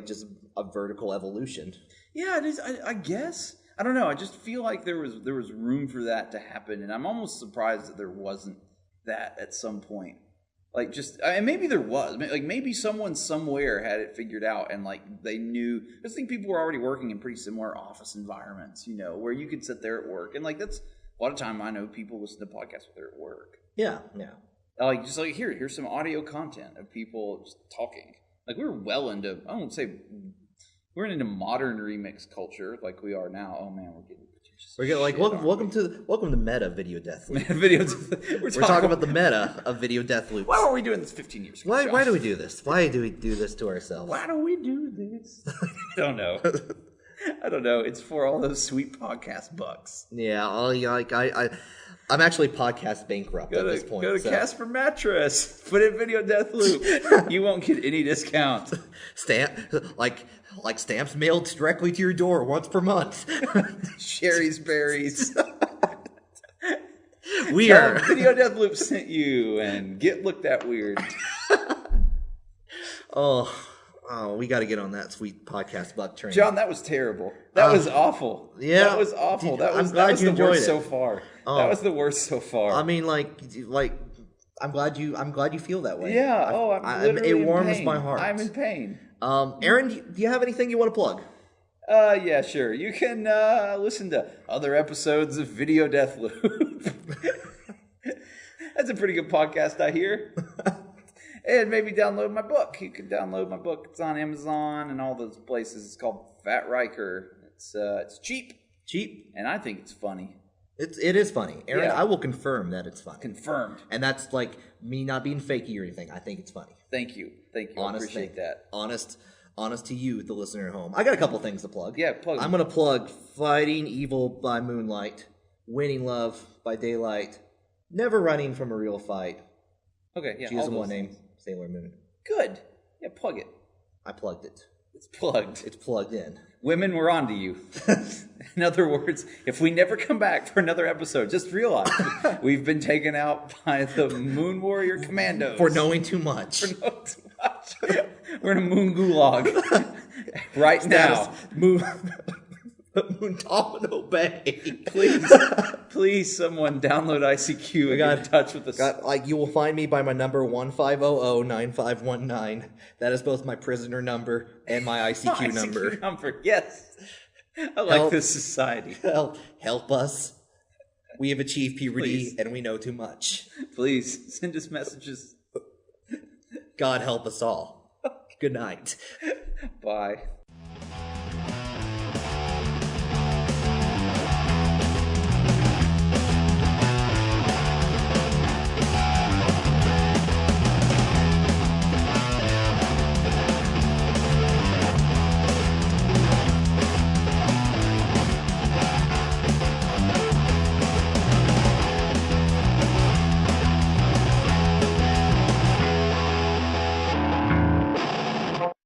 [SPEAKER 1] just a vertical evolution.
[SPEAKER 2] Yeah, it is. I guess. I don't know. I just feel like there was room for that to happen, and I'm almost surprised that there wasn't that at some point. Like, maybe there was. Like, maybe someone somewhere had it figured out, and like they knew. I think people were already working in pretty similar office environments, where you could sit there at work, and like that's a lot of time. I know people listen to podcasts while they're at work.
[SPEAKER 1] Yeah.
[SPEAKER 2] Like here's some audio content of people just talking. Like, we're well into, I won't say, we're into modern remix culture like we are now. Oh man, we're getting pretentious.
[SPEAKER 1] We're getting, like, welcome to meta video death loop.
[SPEAKER 2] We're talking
[SPEAKER 1] about the meta of video death loops.
[SPEAKER 2] Why were we doing this 15 years ago?
[SPEAKER 1] Why do we do this? Why do we do this to ourselves?
[SPEAKER 2] Why do we do this? I don't know. It's for all those sweet podcast bucks.
[SPEAKER 1] Yeah, I'm actually podcast bankrupt at this point.
[SPEAKER 2] Go to Casper Mattress. Put in video death loop. You won't get any discount.
[SPEAKER 1] Stamps mailed directly to your door once per month.
[SPEAKER 2] Sherry's berries.
[SPEAKER 1] Video
[SPEAKER 2] death loop sent you and get looked at weird.
[SPEAKER 1] Oh, we got to get on that sweet podcast buck train.
[SPEAKER 2] John, that was terrible. That was awful.
[SPEAKER 1] Yeah.
[SPEAKER 2] That was awful. That was the worst so far. That was the worst so far.
[SPEAKER 1] I mean, I'm glad you feel that way.
[SPEAKER 2] Yeah.
[SPEAKER 1] It warms my heart.
[SPEAKER 2] I'm in pain.
[SPEAKER 1] Aaron, do you have anything you want to plug?
[SPEAKER 2] Yeah, sure. You can listen to other episodes of Video Death Loop. That's a pretty good podcast, I hear. And maybe download my book. You can download my book. It's on Amazon and all those places. It's called Fat Riker. It's cheap.
[SPEAKER 1] Cheap.
[SPEAKER 2] And I think it's funny.
[SPEAKER 1] It is funny. Aaron, I will confirm that it's funny.
[SPEAKER 2] Confirmed.
[SPEAKER 1] And that's like me not being fakey or anything. I think it's funny.
[SPEAKER 2] Thank you.
[SPEAKER 1] Honest
[SPEAKER 2] I appreciate that.
[SPEAKER 1] Honest to you, the listener at home. I got a couple things to plug.
[SPEAKER 2] Yeah, plug them.
[SPEAKER 1] I'm going to plug Fighting Evil by Moonlight, Winning Love by Daylight, Never Running from a Real Fight.
[SPEAKER 2] Okay, yeah.
[SPEAKER 1] She has one name, Sailor Moon.
[SPEAKER 2] Good. Yeah, plug it.
[SPEAKER 1] I plugged it.
[SPEAKER 2] It's plugged.
[SPEAKER 1] It's plugged in.
[SPEAKER 2] Women, we're on to you. In other words, if we never come back for another episode, just realize we've been taken out by the Moon Warrior Commandos.
[SPEAKER 1] For knowing too much.
[SPEAKER 2] We're in a moon gulag right now.
[SPEAKER 1] Domino Bay.
[SPEAKER 2] Please, someone download ICQ and get in touch with us.
[SPEAKER 1] You will find me by my number 1500-9519. That is both my prisoner number and my ICQ number.
[SPEAKER 2] Yes. I like this society.
[SPEAKER 1] Help us. We have achieved puberty and we know too much.
[SPEAKER 2] Please, send us messages.
[SPEAKER 1] God help us all. Good night.
[SPEAKER 2] Bye.